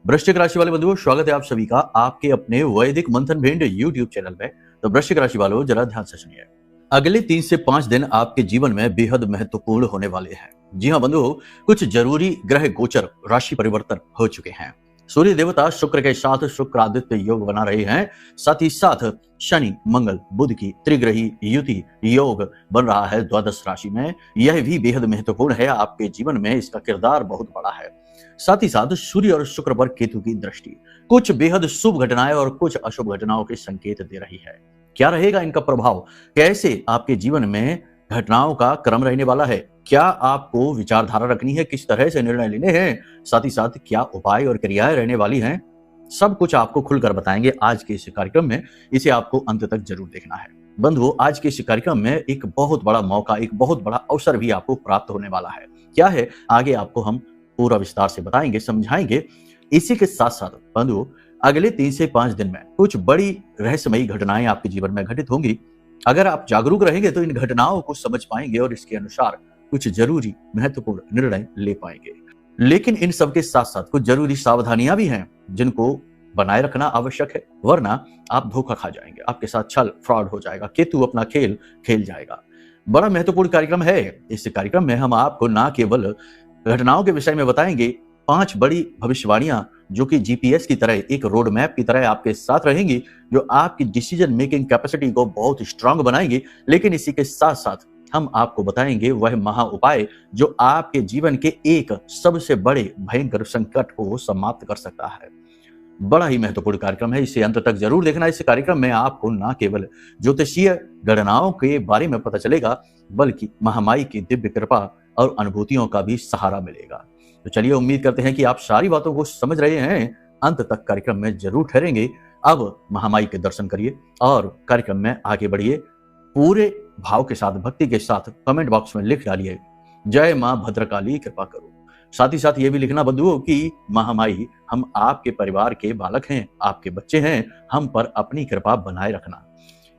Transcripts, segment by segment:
वृश्चिक राशि वाले बंधुओं, स्वागत है आप सभी का आपके अपने वैदिक मंथन भिंड यूट्यूब चैनल में। तो वृश्चिक राशि वालों, जरा ध्यान से सुनिए। अगले 3 से 5 दिन आपके जीवन में बेहद महत्वपूर्ण होने वाले हैं। जी हाँ बंधुओं, कुछ जरूरी ग्रह गोचर राशि परिवर्तन हो चुके हैं। सूर्य देवता शुक्र के साथ शुक्र आदित्य योग बना रहे हैं। साथ ही साथ शनि मंगल बुध की त्रिग्रही युति योग बन रहा है द्वादश राशि में। यह भी बेहद महत्वपूर्ण है आपके जीवन में, इसका किरदार बहुत बड़ा है। साथ ही साथ सूर्य और शुक्र पर केतु की दृष्टि कुछ बेहद शुभ घटनाएं और कुछ अशुभ घटनाओं के संकेत दे रही है। क्या रहेगा इनका प्रभाव, कैसे आपके जीवन में घटनाओं का क्रम रहने वाला है, क्या आपको विचारधारा रखनी है, किस तरह से निर्णय लेने हैं, साथ ही साथ क्या उपाय और क्रियाएं रहने वाली हैं, सब कुछ आपको खुलकर बताएंगे आज के इस कार्यक्रम में। इसे आपको अंत तक जरूर देखना है बंधुओं। आज के इस कार्यक्रम में एक बहुत बड़ा मौका, एक बहुत बड़ा अवसर भी आपको प्राप्त होने वाला है। क्या है आगे आपको हम पूरा विस्तार से बताएंगे, समझाएंगे। इसी के साथ साथ बंधुओं, अगले 3 से 5 दिन में कुछ बड़ी रहस्यमयी घटनाएं आपके जीवन में घटित होंगी। अगर आप जागरूक रहेंगे तो इन घटनाओं को समझ पाएंगे और इसके अनुसार कुछ जरूरी महत्वपूर्ण निर्णय ले पाएंगे। लेकिन इन सब के साथ साथ कुछ जरूरी सावधानियां भी हैं जिनको बनाए रखना आवश्यक है, वरना आप धोखा खा जाएंगे, आपके साथ छल फ्रॉड हो जाएगा, केतु अपना खेल खेल जाएगा। बड़ा महत्वपूर्ण कार्यक्रम है। इस कार्यक्रम में हम आपको न केवल घटनाओं के विषय में बताएंगे, 5 बड़ी भविष्यवाणियां जो कि जीपीएस की तरह, एक रोड मैप की तरह आपके साथ रहेंगी, जो आपकी डिसीजन मेकिंग कैपेसिटी को बहुत स्ट्रांग बनाएंगी। लेकिन इसी के साथ साथ हम आपको बताएंगे वह महा उपाय जो आपके जीवन के एक सबसे बड़े भयंकर संकट को समाप्त कर सकता है। बड़ा ही महत्वपूर्ण कार्यक्रम है, इसे अंत तक जरूर देखना। इस कार्यक्रम में आपको न केवल ज्योतिषीय गणनाओं के बारे में पता चलेगा, बल्कि महामाई की दिव्य कृपा और अनुभूतियों का भी सहारा मिलेगा। तो चलिए, उम्मीद करते हैं कि आप सारी बातों को समझ रहे हैं, अंत तक कार्यक्रम में जरूर ठहरेंगे। अब महामाई के दर्शन करिए और कार्यक्रम में आगे बढ़िए। पूरे भाव के साथ, भक्ति के साथ कमेंट बॉक्स में लिख डालिए, जय मां भद्रकाली कृपा करो। साथ ही साथ ये भी लिखना बंधुओं कि महामाई, हम आपके परिवार के बालक हैं, आपके बच्चे हैं, हम पर अपनी कृपा बनाए रखना।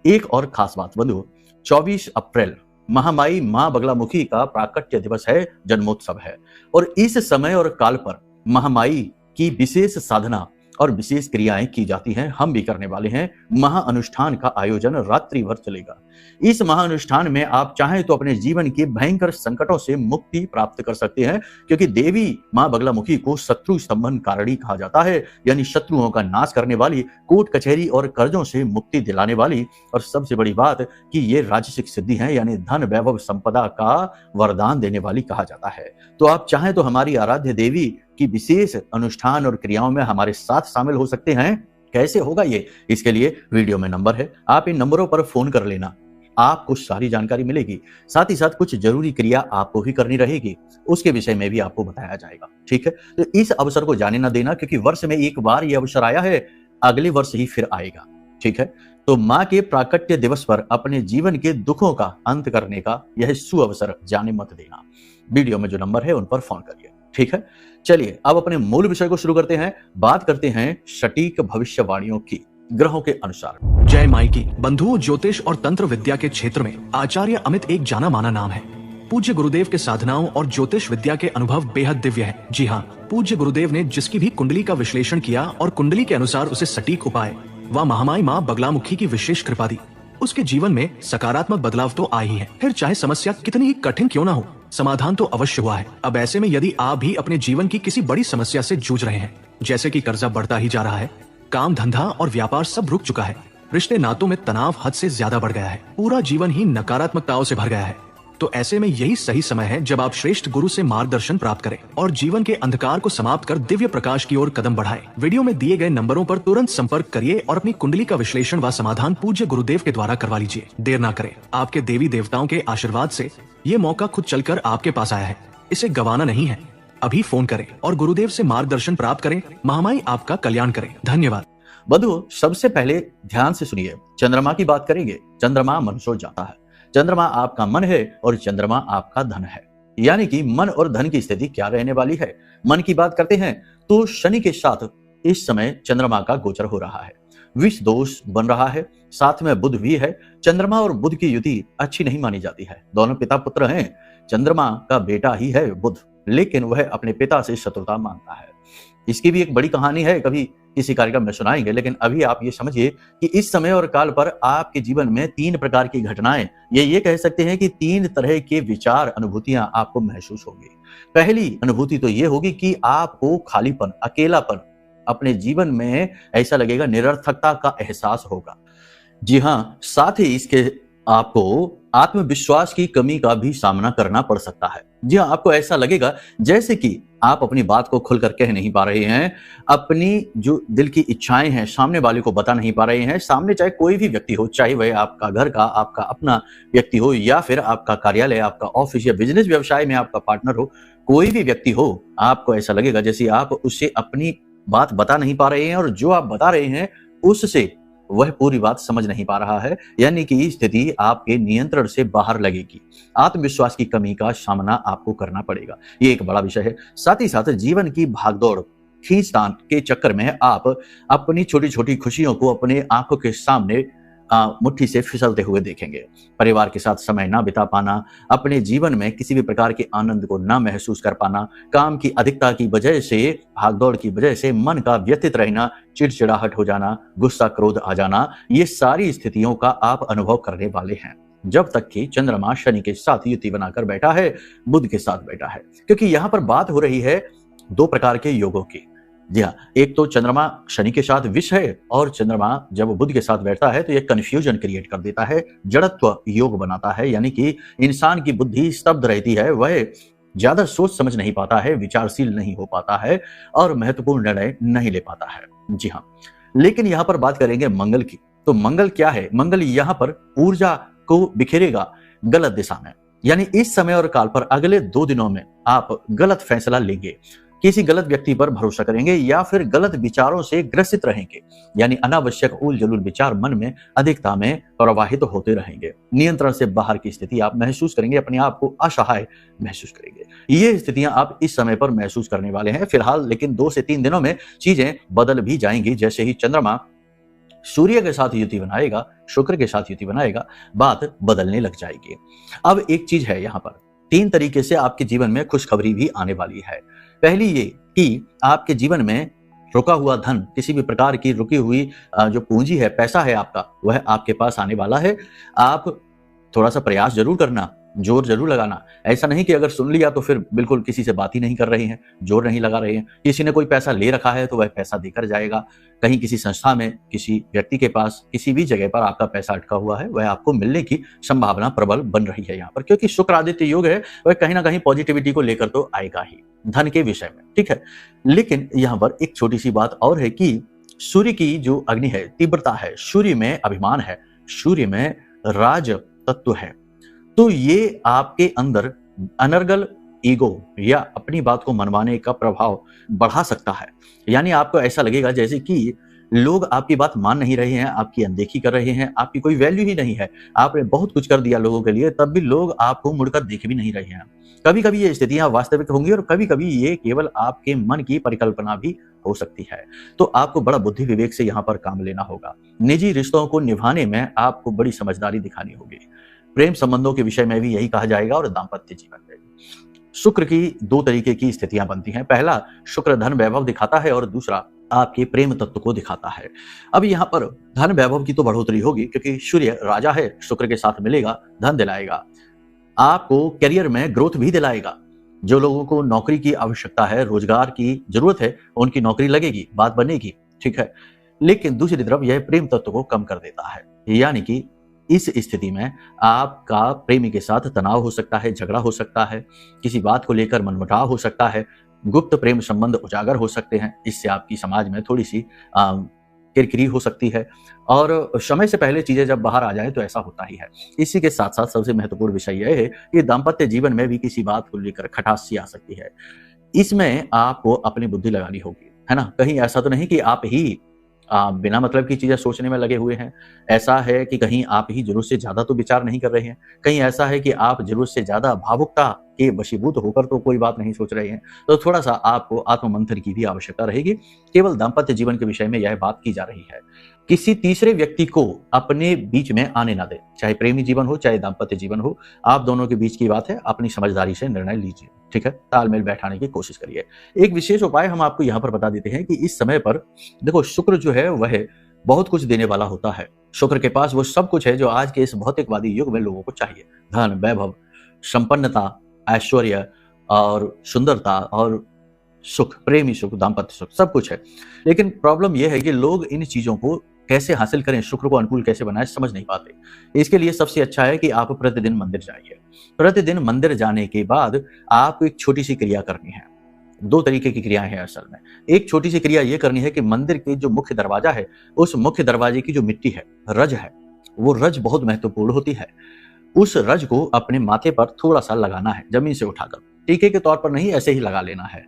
एक और खास बात बंधुओं, 24 अप्रैल महामाई मां बगलामुखी का प्राकट्य दिवस है, जन्मोत्सव है। और इस समय और काल पर महामाई की विशेष साधना और विशेष क्रियाएं की जाती हैं। हम भी करने वाले हैं। महाअनुष्ठान का आयोजन रात्रि भर चलेगा। इस महाअनुष्ठान में आप चाहें तो अपने जीवन के भयंकर संकटों से मुक्ति प्राप्त कर सकते हैं, क्योंकि देवी मां बगलामुखी को शत्रु स्तंभन कारणी कहा जाता है, यानी शत्रुओं का नाश करने वाली, कोर्ट कचहरी और कर्जों से मुक्ति दिलाने वाली। और सबसे बड़ी बात कि ये राजसिक सिद्धि है, यानी धन वैभव संपदा का वरदान देने वाली कहा जाता है। तो आप चाहें तो हमारी आराध्य देवी की विशेष अनुष्ठान और क्रियाओं में हमारे साथ शामिल हो सकते हैं। कैसे होगा ये, इसके लिए वीडियो में नंबर है, आप इन नंबरों पर फोन कर लेना, आपको सारी जानकारी मिलेगी। साथ ही साथ कुछ जरूरी क्रिया आपको भी करनी रहेगी, उसके विषय में भी आपको बताया जाएगा। ठीक है, तो इस अवसर को जाने ना देना, क्योंकि वर्ष में एक बार ये अवसर आया है, अगले वर्ष ही फिर आएगा। ठीक है, तो माँ के प्राकट्य दिवस पर अपने जीवन के दुखों का अंत करने का यह सुअवसर जाने मत देना। वीडियो में जो नंबर है उन पर फोन करिए। ठीक है, चलिए अब अपने मूल विषय को शुरू करते हैं। बात करते हैं सटीक भविष्यवाणियों की ग्रहों के अनुसार। जय माई की बंधुओं, ज्योतिष और तंत्र विद्या के क्षेत्र में आचार्य अमित एक जाना माना नाम है। पूज्य गुरुदेव के साधनाओं और ज्योतिष विद्या के अनुभव बेहद दिव्य है। जी हाँ, पूज्य गुरुदेव ने जिसकी भी कुंडली का विश्लेषण किया और कुंडली के अनुसार उसे सटीक उपाय व महामाई माँ बगलामुखी की विशेष कृपा दी, उसके जीवन में सकारात्मक बदलाव तो आ ही है। फिर चाहे समस्या कितनी ही कठिन क्यों ना हो, समाधान तो अवश्य हुआ है। अब ऐसे में यदि आप भी अपने जीवन की किसी बड़ी समस्या से जूझ रहे हैं, जैसे कि कर्जा बढ़ता ही जा रहा है, काम धंधा और व्यापार सब रुक चुका है, रिश्ते नातों में तनाव हद से ज्यादा बढ़ गया है, पूरा जीवन ही नकारात्मकताओं से भर गया है, तो ऐसे में यही सही समय है जब आप श्रेष्ठ गुरु से मार्गदर्शन प्राप्त करें और जीवन के अंधकार को समाप्त कर दिव्य प्रकाश की ओर कदम बढ़ाएं। वीडियो में दिए गए नंबरों पर तुरंत संपर्क करिए और अपनी कुंडली का विश्लेषण व समाधान पूज्य गुरुदेव के द्वारा करवा लीजिए। देर ना करें, आपके देवी देवताओं के आशीर्वाद से ये मौका खुद चलकर आपके पास आया है, इसे गंवाना नहीं है। अभी फोन करें और गुरुदेव से मार्गदर्शन प्राप्त करें। महामाई आपका कल्याण करें। धन्यवाद। बंधुओं, सबसे पहले ध्यान से सुनिए, चंद्रमा की बात करेंगे। चंद्रमा मन सो जाता है। चंद्रमा आपका मन है और चंद्रमा आपका धन है, यानी कि मन और धन की स्थिति क्या रहने वाली है। मन की बात करते हैं तो शनि के साथ इस समय चंद्रमा का गोचर हो रहा है, विष दोष बन रहा है, साथ में बुध भी है। चंद्रमा और बुध की युति अच्छी नहीं मानी जाती है, दोनों पिता पुत्र हैं। चंद्रमा का बेटा ही है बुध, लेकिन वह अपने पिता से शत्रुता मानता है। इसकी भी एक बड़ी कहानी है, कभी किसी कार्यक्रम में सुनाएंगे, लेकिन अभी आप ये समझिए कि इस समय और काल पर आपके जीवन में 3 प्रकार की घटनाएं, ये कह सकते हैं कि 3 तरह के विचार, अनुभूतियां आपको महसूस होगी। पहली अनुभूति तो ये होगी कि आपको खालीपन, अकेलापन, अपने जीवन में ऐसा लगेगा, निरर्थकता का एहसास होगा। जी हाँ, साथ ही इसके आपको आत्मविश्वास की कमी का भी सामना करना पड़ सकता है। जी हाँ, आपको ऐसा लगेगा जैसे कि आप अपनी बात को खुलकर कह नहीं पा रहे हैं, अपनी जो दिल की इच्छाएं हैं सामने वाले को बता नहीं पा रहे हैं। सामने चाहे कोई भी व्यक्ति हो, चाहे वह आपका घर का, आपका अपना व्यक्ति हो, या फिर आपका कार्यालय, आपका ऑफिस या बिजनेस व्यवसाय में आपका पार्टनर हो, कोई भी व्यक्ति हो, आपको ऐसा लगेगा जैसे आप उससे अपनी बात बता नहीं पा रहे हैं और जो आप बता रहे हैं उससे वह पूरी बात समझ नहीं पा रहा है, यानी कि स्थिति आपके नियंत्रण से बाहर लगेगी। आत्मविश्वास की कमी का सामना आपको करना पड़ेगा, ये एक बड़ा विषय है। साथ ही साथ जीवन की भागदौड़, खींचतान के चक्कर में आप अपनी छोटी छोटी खुशियों को अपने आंखों के सामने मुट्ठी से फिसलते हुए देखेंगे। परिवार के साथ समय ना बिता पाना, अपने जीवन में किसी भी प्रकार के आनंद को ना महसूस कर पाना, काम की अधिकता की वजह से, भागदौड़ की वजह से मन का व्यथित रहना, चिड़चिड़ाहट हो जाना, गुस्सा क्रोध आ जाना, ये सारी स्थितियों का आप अनुभव करने वाले हैं जब तक कि चंद्रमा शनि के साथ युति बनाकर बैठा है, बुध के साथ बैठा है। क्योंकि यहां पर बात हो रही है 2 प्रकार के योगों की। जी हाँ, एक तो चंद्रमा शनि के साथ विष है, और चंद्रमा जब बुध के साथ बैठता है तो ये कंफ्यूजन क्रिएट कर देता है, जड़त्व योग बनाता है, यानी कि इंसान की बुद्धि स्तब्ध रहती है, वह ज्यादा सोच समझ नहीं पाता है, विचारशील नहीं हो पाता है और महत्वपूर्ण निर्णय नहीं ले पाता है। जी हाँ, लेकिन यहाँ पर बात करेंगे मंगल की। तो मंगल क्या है? मंगल यहाँ पर ऊर्जा को बिखेरेगा गलत दिशा में, यानी इस समय और काल पर अगले 2 दिनों में आप गलत फैसला लेंगे, किसी गलत व्यक्ति पर भरोसा करेंगे या फिर गलत विचारों से ग्रसित रहेंगे, यानी अनावश्यक उल जलूल विचार मन में अधिकता में प्रवाहित होते रहेंगे। नियंत्रण से बाहर की स्थिति आप महसूस करेंगे, अपने आप को असहाय महसूस करेंगे। ये स्थितियां आप इस समय पर महसूस करने वाले हैं फिलहाल, लेकिन 2 से 3 दिनों में चीजें बदल भी जाएंगी। जैसे ही चंद्रमा सूर्य के साथ युति बनाएगा, शुक्र के साथ युति बनाएगा, बात बदलने लग जाएगी। अब एक चीज है, यहाँ पर 3 तरीके से आपके जीवन में खुशखबरी भी आने वाली है। पहली ये कि आपके जीवन में रुका हुआ धन, किसी भी प्रकार की रुकी हुई जो पूंजी है, पैसा है आपका, वह आपके पास आने वाला है। आप थोड़ा सा प्रयास जरूर करना, जोर जरूर लगाना। ऐसा नहीं कि अगर सुन लिया तो फिर बिल्कुल किसी से बात ही नहीं कर रहे हैं, जोर नहीं लगा रहे हैं। किसी ने कोई पैसा ले रखा है तो वह पैसा देकर जाएगा। कहीं किसी संस्था में, किसी व्यक्ति के पास, किसी भी जगह पर आपका पैसा अटका हुआ है, वह आपको मिलने की संभावना प्रबल बन रही है यहाँ पर, क्योंकि शुक्र आदित्य योग है, वह कहीं ना कहीं पॉजिटिविटी को लेकर तो आएगा ही धन के विषय में, ठीक है। लेकिन यहाँ पर एक छोटी सी बात और है कि सूर्य की जो अग्नि है, तीव्रता है, सूर्य में अभिमान है, सूर्य में राज तत्व है, तो ये आपके अंदर अनर्गल ईगो या अपनी बात को मनवाने का प्रभाव बढ़ा सकता है। यानी आपको ऐसा लगेगा जैसे कि लोग आपकी बात मान नहीं रहे हैं, आपकी अनदेखी कर रहे हैं, आपकी कोई वैल्यू ही नहीं है। आपने बहुत कुछ कर दिया लोगों के लिए, तब भी लोग आपको मुड़कर देख भी नहीं रहे हैं। कभी कभी ये स्थितियां वास्तविक होंगी और कभी कभी ये केवल आपके मन की परिकल्पना भी हो सकती है। तो आपको बड़ा बुद्धि विवेक से यहाँ पर काम लेना होगा। निजी रिश्तों को निभाने में आपको बड़ी समझदारी दिखानी होगी। प्रेम संबंधों के विषय में भी यही कहा जाएगा और दाम्पत्य जीवन में भी। शुक्र की 2 तरीके की स्थितियां बनती हैं। पहला, शुक्र धन वैभव दिखाता है और दूसरा आपके प्रेम तत्व को दिखाता है। अब यहाँ पर धन वैभव की तो बढ़ोतरी होगी क्योंकि सूर्य राजा है, शुक्र के साथ मिलेगा, धन दिलाएगा, आपको करियर में ग्रोथ भी दिलाएगा। जो लोगों को नौकरी की आवश्यकता है, रोजगार की जरूरत है, उनकी नौकरी लगेगी, बात बनेगी, ठीक है। लेकिन दूसरी तरफ यह प्रेम तत्व को कम कर देता है, यानी कि इस स्थिति में आपका प्रेमी के साथ तनाव हो सकता है, झगड़ा हो सकता है, किसी बात को लेकर मनमुटाव हो सकता है, गुप्त प्रेम संबंध उजागर हो सकते हैं। इससे आपकी समाज में थोड़ी सी किरकिरी हो सकती है और समय से पहले चीजें जब बाहर आ जाए तो ऐसा होता ही है। इसी के साथ साथ सबसे महत्वपूर्ण विषय यह है कि दाम्पत्य जीवन में भी किसी बात को लेकर खटास सी आ सकती है। इसमें आपको अपनी बुद्धि लगानी होगी, है ना। कहीं ऐसा तो नहीं कि आप ही बिना मतलब की चीजें सोचने में लगे हुए हैं। ऐसा है कि कहीं आप ही जरूरत से ज्यादा तो विचार नहीं कर रहे हैं। कहीं ऐसा है कि आप जरूरत से ज्यादा भावुकता के वशीभूत होकर तो कोई बात नहीं सोच रहे हैं, तो थोड़ा सा आपको आत्ममंथन की भी आवश्यकता रहेगी। केवल दाम्पत्य जीवन के विषय में यह बात की जा रही है। किसी तीसरे व्यक्ति को अपने बीच में आने ना दें, चाहे प्रेमी जीवन हो चाहे दाम्पत्य जीवन हो, आप दोनों के बीच की बात है, अपनी समझदारी से निर्णय लीजिए, ठीक है, तालमेल बैठाने की कोशिश करिए। एक विशेष उपाय हम आपको यहाँ पर बता देते हैं कि इस समय पर देखो, शुक्र जो है वह बहुत कुछ देने वाला होता है। शुक्र के पास वो सब कुछ है जो आज के इस भौतिकवादी युग में लोगों को चाहिए, धन, वैभव, संपन्नता, ऐश्वर्य और सुंदरता और सुख, प्रेमी सुख, दाम्पत्य सुख, सब कुछ है। लेकिन प्रॉब्लम यह है कि लोग इन चीजों को कैसे हासिल करें, शुक्र को अनुकूल कैसे बनाएं, समझ नहीं पाते। इसके लिए सबसे अच्छा है कि आप प्रतिदिन मंदिर जाइए। प्रतिदिन मंदिर जाने के बाद आपको एक छोटी सी क्रिया करनी है। दो तरीके की क्रियाएं हैं असल में। एक छोटी सी क्रिया यह करनी है कि मंदिर के जो मुख्य दरवाजा है, उस मुख्य दरवाजे की जो मिट्टी है, रज है, वो रज बहुत महत्वपूर्ण होती है। उस रज को अपने माथे पर थोड़ा सा लगाना है, जमीन से उठाकर, टीके के तौर पर नहीं, ऐसे ही लगा लेना है।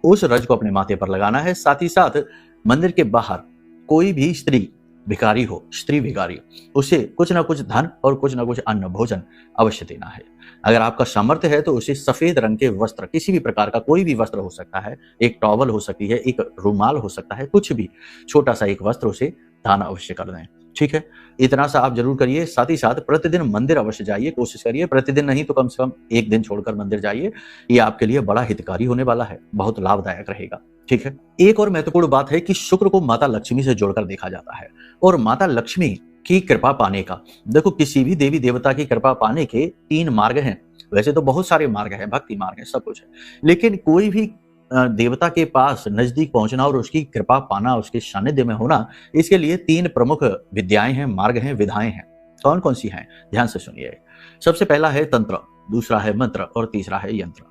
उस रज को अपने माथे पर लगाना है। साथ ही साथ मंदिर के बाहर कोई भी स्त्री भिखारी हो, स्त्री भिखारी, उसे कुछ ना कुछ धन और कुछ ना कुछ अन्न भोजन अवश्य देना है। अगर आपका सामर्थ्य है तो उसे सफेद रंग के वस्त्र, किसी भी प्रकार का कोई भी वस्त्र हो सकता है, एक टॉवल हो सकती है, एक रुमाल हो सकता है, कुछ भी छोटा सा एक वस्त्र उसे दान अवश्य कर दें, ठीक है। इतना सा आप जरूर करिए। साथ ही साथ प्रतिदिन मंदिर अवश्य जाइए, कोशिश करिए, प्रतिदिन नहीं तो कम से कम एक दिन छोड़कर मंदिर जाइए। ये आपके लिए बड़ा हितकारी होने वाला है, बहुत लाभदायक रहेगा, ठीक है। एक और महत्वपूर्ण बात है कि शुक्र को माता लक्ष्मी से जोड़कर देखा जाता है, और माता लक्ष्मी की कृपा पाने का, देखो किसी भी देवी देवता की कृपा पाने के 3 मार्ग हैं। वैसे तो बहुत सारे मार्ग हैं, भक्ति मार्ग है, सब कुछ है, लेकिन कोई भी देवता के पास नजदीक पहुंचना और उसकी कृपा पाना, उसके सानिध्य में होना, इसके लिए 3 प्रमुख विद्याएं हैं, मार्ग हैं, विधाएं हैं। कौन कौन सी हैं, ध्यान से सुनिए। सबसे पहला है तंत्र, दूसरा है मंत्र और तीसरा है यंत्र।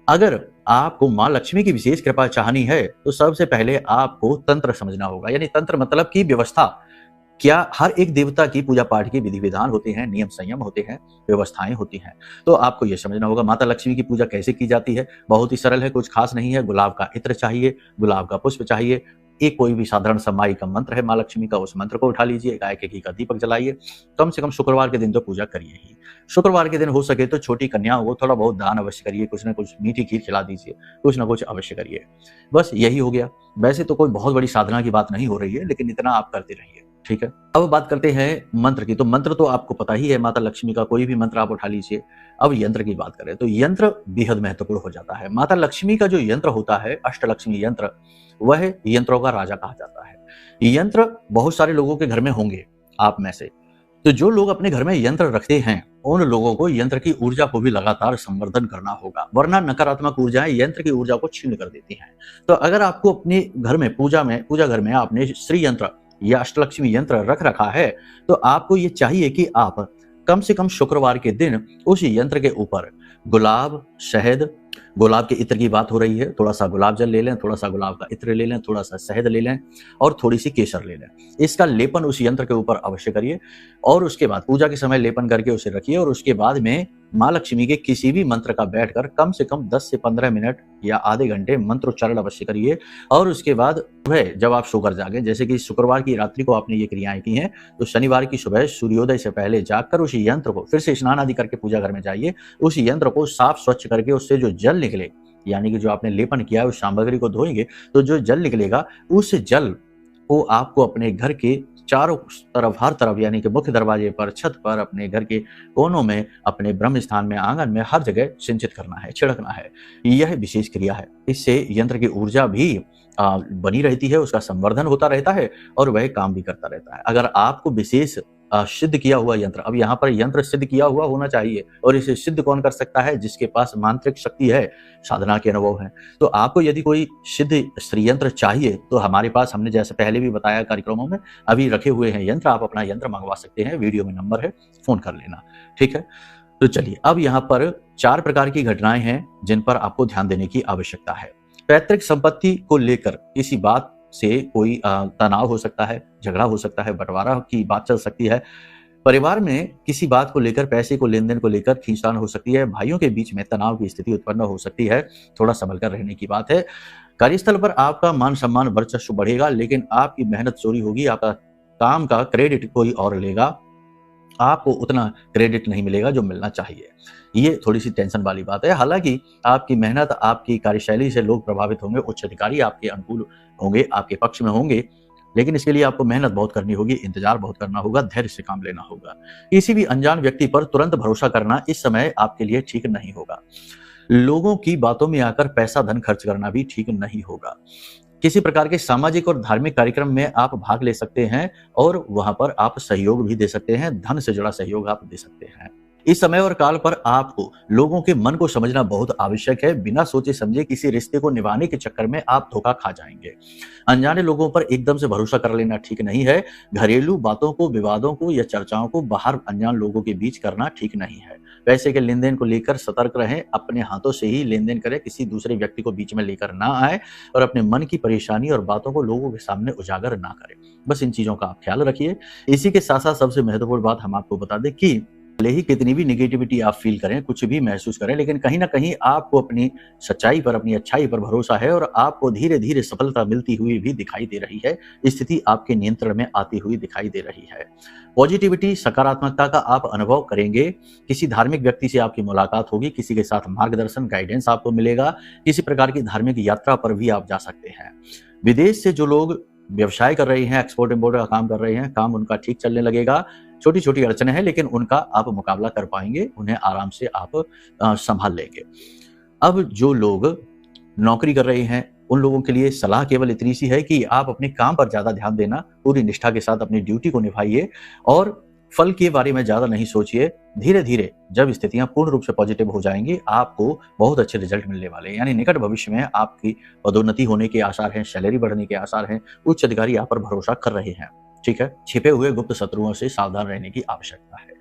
अगर आपको मां लक्ष्मी की विशेष कृपा चाहनी है तो सबसे पहले आपको तंत्र समझना होगा। यानी तंत्र मतलब की व्यवस्था। क्या हर एक देवता की पूजा पाठ की विधि विधान होते हैं, नियम संयम होते हैं, व्यवस्थाएं होती हैं। तो आपको यह समझना होगा माता लक्ष्मी की पूजा कैसे की जाती है। बहुत ही सरल है, कुछ खास नहीं है। गुलाब का इत्र चाहिए, गुलाब का पुष्प चाहिए, एक कोई भी साधारण सा माई का मंत्र है माँ लक्ष्मी का, उस मंत्र को उठा लीजिए, गाय के घी का दीपक जलाइए। कम से कम शुक्रवार के दिन तो पूजा करिए ही। शुक्रवार के दिन हो सके तो छोटी कन्याओं को थोड़ा बहुत दान अवश्य करिए, कुछ ना कुछ मीठी खीर खिला दीजिए, कुछ ना कुछ अवश्य करिए। बस यही हो गया। वैसे तो कोई बहुत बड़ी साधना की बात नहीं हो रही है, लेकिन इतना आप करते रहिए, ठीक है। अब बात करते हैं मंत्र की। तो मंत्र तो आपको पता ही है, माता लक्ष्मी का कोई भी मंत्र आप उठा लीजिए। अब यंत्र की बात करें तो यंत्र बेहद महत्वपूर्ण हो जाता है। माता लक्ष्मी का जो यंत्र होता है, अष्टलक्ष्मी यंत्र, वह यंत्रों का राजा कहा जाता है। यंत्र बहुत सारे लोगों के घर में होंगे आप में से, तो जो लोग अपने घर में यंत्र रखते हैं उन लोगों को यंत्र की ऊर्जा को भी लगातार संवर्धन करना होगा, वरना नकारात्मक ऊर्जाएं यंत्र की ऊर्जा को छीन कर देती हैं। तो अगर आपको अपने घर में पूजा घर में आपने श्री यंत्र या अष्टलक्ष्मी यंत्र रख रखा है, तो आपको ये चाहिए कि आप कम से कम शुक्रवार के दिन उस यंत्र के ऊपर गुलाब, शहद, गुलाब के इत्र की बात हो रही है, थोड़ा सा गुलाब जल ले लें, थोड़ा सा गुलाब का इत्र ले लें, थोड़ा सा शहद ले लें और थोड़ी सी केसर ले लें। इसका लेपन उस यंत्र के ऊपर अवश्य करिए और उसके बाद पूजा के समय लेपन करके उसे रखिए। और उसके बाद में माँ लक्ष्मी के किसी भी मंत्र का बैठकर कम से कम 10 से 15 मिनट या आधे घंटे मंत्रोच्चारण अवश्य करिए। और उसके बाद सुबह जब आप सोकर जागे, जैसे कि शुक्रवार की रात्रि को आपने ये क्रियाएं की हैं, तो शनिवार की सुबह सूर्योदय से पहले जागकर उस यंत्र को फिर से स्नान आदि करके पूजा घर में जाइए। उस यंत्र को साफ स्वच्छ करके उससे जो जल निकले, यानी कि जो आपने लेपन किया है उस सामग्री को धोएंगे तो जो जल निकलेगा, उस जल को आपको अपने घर के चारों तरफ, हर तरफ, यानी कि मुख्य दरवाजे पर, छत पर, अपने घर के कोनों में, अपने ब्रह्म स्थान में, आंगन में, हर जगह सिंचित करना है, छिड़कना है। यह विशेष क्रिया है। इससे यंत्र की ऊर्जा भी बनी रहती है, उसका संवर्धन होता रहता है और वह काम भी करता रहता है। अगर आपको विशेष सिद्ध किया हुआ यंत्र, अब यहाँ पर यंत्र सिद्ध किया हुआ होना चाहिए, और इसे सिद्ध कौन कर सकता है? जिसके पास मांत्रिक शक्ति है, साधना के अनुभव है। तो आपको यदि कोई सिद्ध श्री यंत्र चाहिए तो हमारे पास, हमने जैसे पहले भी बताया कार्यक्रमों में, अभी रखे हुए हैं यंत्र। आप अपना यंत्र मंगवा सकते हैं, वीडियो में नंबर है, फोन कर लेना, ठीक है। तो चलिए, अब यहाँ पर 4 प्रकार की घटनाएं हैं जिन पर आपको ध्यान देने की आवश्यकता है। पैतृक संपत्ति को लेकर किसी बात से कोई तनाव हो सकता है, झगड़ा हो सकता है, बंटवारा की बात चल सकती है। परिवार में किसी बात को लेकर, पैसे को, लेन देन को लेकर खींचतान हो सकती है। भाइयों के बीच में तनाव की स्थिति उत्पन्न हो सकती है, थोड़ा संभल कर रहने की बात है। कार्यस्थल पर आपका मान सम्मान, वर्चस्व बढ़ेगा, लेकिन आपकी मेहनत चोरी होगी, आपका काम का क्रेडिट कोई और लेगा। आपको उतना क्रेडिट नहीं मिलेगा जो मिलना चाहिए। ये थोड़ी सी टेंशन वाली बात है। हालांकि आपकी मेहनत, आपकी कार्यशैली से लोग प्रभावित होंगे, उच्च अधिकारी आपके अनुकूल होंगे, आपके पक्ष में होंगे, लेकिन इसके लिए आपको मेहनत बहुत करनी होगी, इंतजार बहुत करना होगा, धैर्य से काम लेना होगा। किसी भी अनजान व्यक्ति पर तुरंत भरोसा करना इस समय आपके लिए ठीक नहीं होगा। लोगों की बातों में आकर पैसा धन खर्च करना भी ठीक नहीं होगा। किसी प्रकार के सामाजिक और धार्मिक कार्यक्रम में आप भाग ले सकते हैं और वहां पर आप सहयोग भी दे सकते हैं, धन से जुड़ा सहयोग आप दे सकते हैं। इस समय और काल पर आपको लोगों के मन को समझना बहुत आवश्यक है। बिना सोचे समझे किसी रिश्ते को निभाने के चक्कर में आप धोखा खा जाएंगे। अनजाने लोगों पर एकदम से भरोसा कर लेना ठीक नहीं है। घरेलू बातों को, विवादों को या चर्चाओं को बाहर अनजान लोगों के बीच करना ठीक नहीं है। पैसे के लेन देन को लेकर सतर्क रहें, अपने हाथों से ही लेन देन करें, किसी दूसरे व्यक्ति को बीच में लेकर ना आए और अपने मन की परेशानी और बातों को लोगों के सामने उजागर ना करें। बस इन चीजों का आप ख्याल रखिए। इसी के साथ साथ सबसे महत्वपूर्ण बात हम आपको बता दें कि भले ही कितनी भी निगेटिविटी आप फील करें, कुछ भी महसूस करें, लेकिन कहीं ना कहीं आपको अपनी सच्चाई पर, अपनी अच्छाई पर भरोसा है और आपको धीरे धीरे सफलता मिलती हुई भी दिखाई दे रही है। स्थिति आपके नियंत्रण में आती हुई दिखाई दे रही है। पॉजिटिविटी, सकारात्मकता का आप अनुभव करेंगे। किसी धार्मिक व्यक्ति से आपकी मुलाकात होगी, किसी के साथ मार्गदर्शन, गाइडेंस आपको मिलेगा। किसी प्रकार की धार्मिक यात्रा पर भी आप जा सकते हैं। विदेश से जो लोग व्यवसाय कर रहे हैं, एक्सपोर्ट इम्पोर्ट का काम कर रहे हैं, काम उनका ठीक चलने लगेगा। छोटी छोटी अड़चने हैं लेकिन उनका आप मुकाबला कर पाएंगे, उन्हें आराम से आप संभाल लेंगे। अब जो लोग नौकरी कर रहे हैं उन लोगों के लिए सलाह केवल इतनी सी है कि आप अपने काम पर ज्यादा ध्यान देना, पूरी निष्ठा के साथ अपनी ड्यूटी को निभाइए और फल के बारे में ज्यादा नहीं सोचिए। धीरे धीरे जब स्थितियां पूर्ण रूप से पॉजिटिव हो जाएंगी, आपको बहुत अच्छे रिजल्ट मिलने वाले हैं। यानी निकट भविष्य में आपकी पदोन्नति होने के आसार हैं, सैलरी बढ़ने के आसार हैं, उच्च अधिकारी आप पर भरोसा कर रहे हैं। ठीक है, छिपे हुए गुप्त शत्रुओं से सावधान रहने की आवश्यकता है।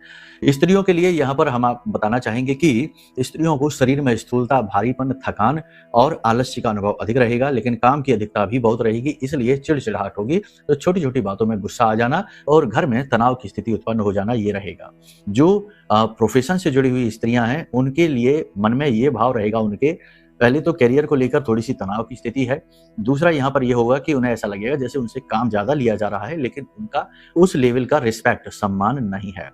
स्त्रियों के लिए यहाँ पर हम आप बताना चाहेंगे कि स्त्रियों को शरीर में स्थूलता, भारीपन, थकान और आलस्य का अनुभव अधिक रहेगा, लेकिन काम की अधिकता भी बहुत रहेगी, इसलिए चिड़चिड़ाहट होगी। तो छोटी छोटी बातों में गुस्सा आ जाना और घर में तनाव की स्थिति उत्पन्न हो जाना ये रहेगा। जो प्रोफेशन से जुड़ी हुई स्त्रियां हैं उनके लिए मन में ये भाव रहेगा, उनके पहले तो करियर को लेकर थोड़ी सी तनाव की स्थिति है। दूसरा यहाँ पर यह होगा कि उन्हें ऐसा लगेगा जैसे उनसे काम ज्यादा लिया जा रहा है, लेकिन उनका उस लेवल का रिस्पेक्ट, सम्मान नहीं है।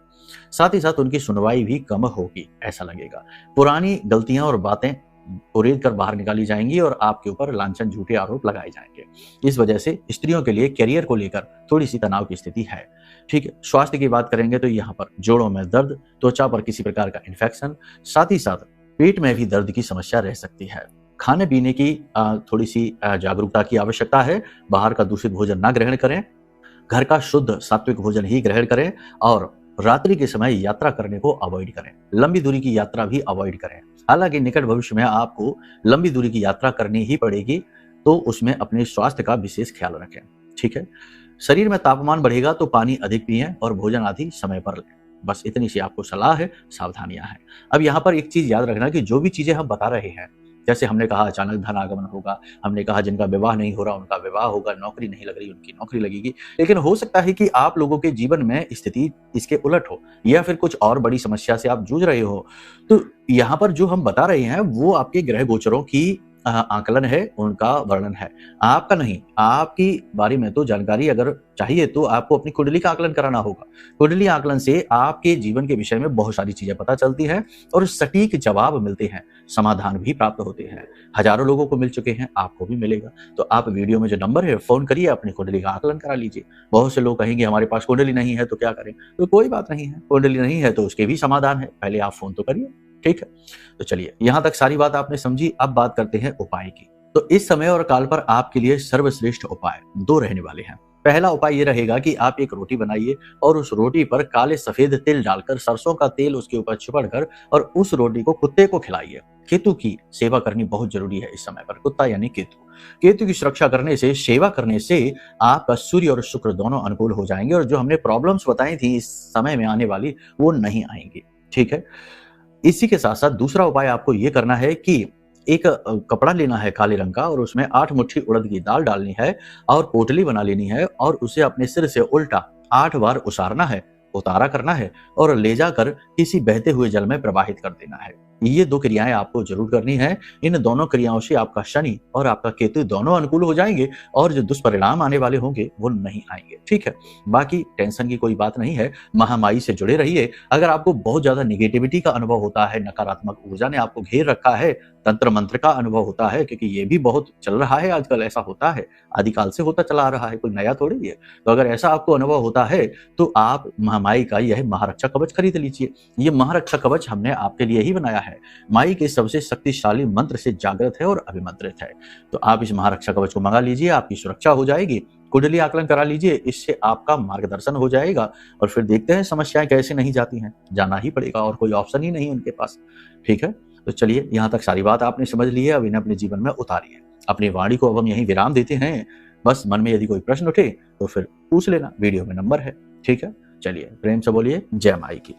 साथ ही साथ उनकी सुनवाई भी कम होगी, ऐसा लगेगा। पुरानी गलतियां और बातें उरेद कर बाहर निकाली जाएंगी और आपके ऊपर लांछन, झूठे आरोप लगाए जाएंगे। इस वजह से स्त्रियों के लिए करियर को लेकर थोड़ी सी तनाव की स्थिति है। ठीक है, स्वास्थ्य की बात करेंगे तो यहाँ पर जोड़ों में दर्द, त्वचा पर किसी प्रकार का इन्फेक्शन, साथ ही साथ पेट में भी दर्द की समस्या रह सकती है। खाने पीने की थोड़ी सी जागरूकता की आवश्यकता है। बाहर का दूषित भोजन ना ग्रहण करें, घर का शुद्ध सात्विक भोजन ही ग्रहण करें और रात्रि के समय यात्रा करने को अवॉइड करें। लंबी दूरी की यात्रा भी अवॉइड करें। हालांकि निकट भविष्य में आपको लंबी दूरी की यात्रा करनी ही पड़ेगी, तो उसमें अपने स्वास्थ्य का विशेष ख्याल रखें। ठीक है, शरीर में तापमान बढ़ेगा तो पानी अधिक पिएं और भोजन आदि समय पर लें। बस इतनी सी आपको सलाह है, सावधानियां हैं। अब यहाँ पर एक चीज याद रखना कि जो भी चीजें हम बता रहे हैं, जैसे हमने कहा अचानक धन आगमन होगा, हमने कहा जिनका विवाह नहीं हो रहा उनका विवाह होगा, नौकरी नहीं लग रही उनकी नौकरी लगेगी, लेकिन हो सकता है कि आप लोगों के जीवन में स्थिति इसके उलट हो या फिर कुछ और बड़ी समस्या से आप जूझ रहे हो। तो यहाँ पर जो हम बता रहे हैं वो आपके ग्रह गोचरों की आकलन है, उनका वर्णन है, आपका नहीं। आपकी बारे में तो जानकारी अगर चाहिए तो आपको अपनी कुंडली का आकलन कराना होगा। कुंडली आकलन से आपके जीवन के विषय में बहुत सारी चीजें पता चलती हैं और सटीक जवाब मिलते हैं, समाधान भी प्राप्त होते हैं। हजारों लोगों को मिल चुके हैं, आपको भी मिलेगा। तो आप वीडियो में जो नंबर है फोन करिए, अपनी कुंडली का आकलन करा लीजिए। बहुत से लोग कहेंगे हमारे पास कुंडली नहीं है तो क्या करें, तो कोई बात नहीं है, कुंडली नहीं है तो उसके भी समाधान है, पहले आप फोन तो करिए। ठीक है, तो चलिए यहां तक सारी बात आपने समझी। अब बात करते हैं उपाय की। तो इस समय और काल पर आपके लिए सर्वश्रेष्ठ उपाय दो रहने वाले हैं। पहला उपाय ये रहेगा कि आप एक रोटी बनाइए और उस रोटी पर काले सफेद तिल डालकर, सरसों का तेल उसके ऊपर छिपड़कर और उस रोटी को कुत्ते को खिलाइए। केतु की सेवा करनी बहुत जरूरी है इस समय पर। कुत्ता यानी केतु, केतु की सुरक्षा करने से, सेवा करने से आपका सूर्य और शुक्र दोनों अनुकूल हो जाएंगे और जो हमने प्रॉब्लम्स बताई थी इस समय में आने वाली वो नहीं आएंगी। ठीक है, इसी के साथ साथ दूसरा उपाय आपको यह करना है कि एक कपड़ा लेना है काले रंग का और उसमें 8 मुट्ठी उड़द की दाल डालनी है और पोटली बना लेनी है और उसे अपने सिर से उल्टा 8 बार उसारना है, उतारा करना है और ले जाकर किसी बहते हुए जल में प्रवाहित कर देना है। ये 2 क्रियाएं आपको जरूर करनी है। इन दोनों क्रियाओं से आपका शनि और आपका केतु दोनों अनुकूल हो जाएंगे और जो दुष्परिणाम आने वाले होंगे वो नहीं आएंगे। ठीक है, बाकी टेंशन की कोई बात नहीं है। महामाई से जुड़े रहिए। अगर आपको बहुत ज्यादा निगेटिविटी का अनुभव होता है, नकारात्मक ऊर्जा ने आपको घेर रखा है, तंत्र मंत्र का अनुभव होता है, क्योंकि ये भी बहुत चल रहा है आजकल, ऐसा होता है, आदिकाल से होता चला आ रहा है, कोई नया थोड़ी है। तो अगर ऐसा आपको अनुभव होता है तो आप महामाई का यह महारक्षा कवच खरीद लीजिए। ये महारक्षा कवच हमने आपके लिए ही बनाया है। माई के सबसे शक्तिशाली मंत्र से जागृत है और अभिमंत्रित है। तो आप इस महारक्षा कवच को मंगा लीजिए, आपकी सुरक्षा हो जाएगी। कुंडली आकलन करा लीजिए, इससे आपका मार्गदर्शन हो जाएगा और फिर देखते हैं समस्याएं कैसे नहीं जाती हैं। जाना ही पड़ेगा और कोई ऑप्शन ही नहीं उनके पास। ठीक है, तो चलिए, यहाँ तक सारी बात आपने समझ ली है, अब इन्हें अपने जीवन में उतारिए। अपनी वाणी को अब हम यहीं विराम देते हैं। बस मन में यदि कोई प्रश्न उठे तो फिर पूछ लेना, वीडियो में नंबर है। ठीक है, चलिए प्रेम से बोलिए जय माई की।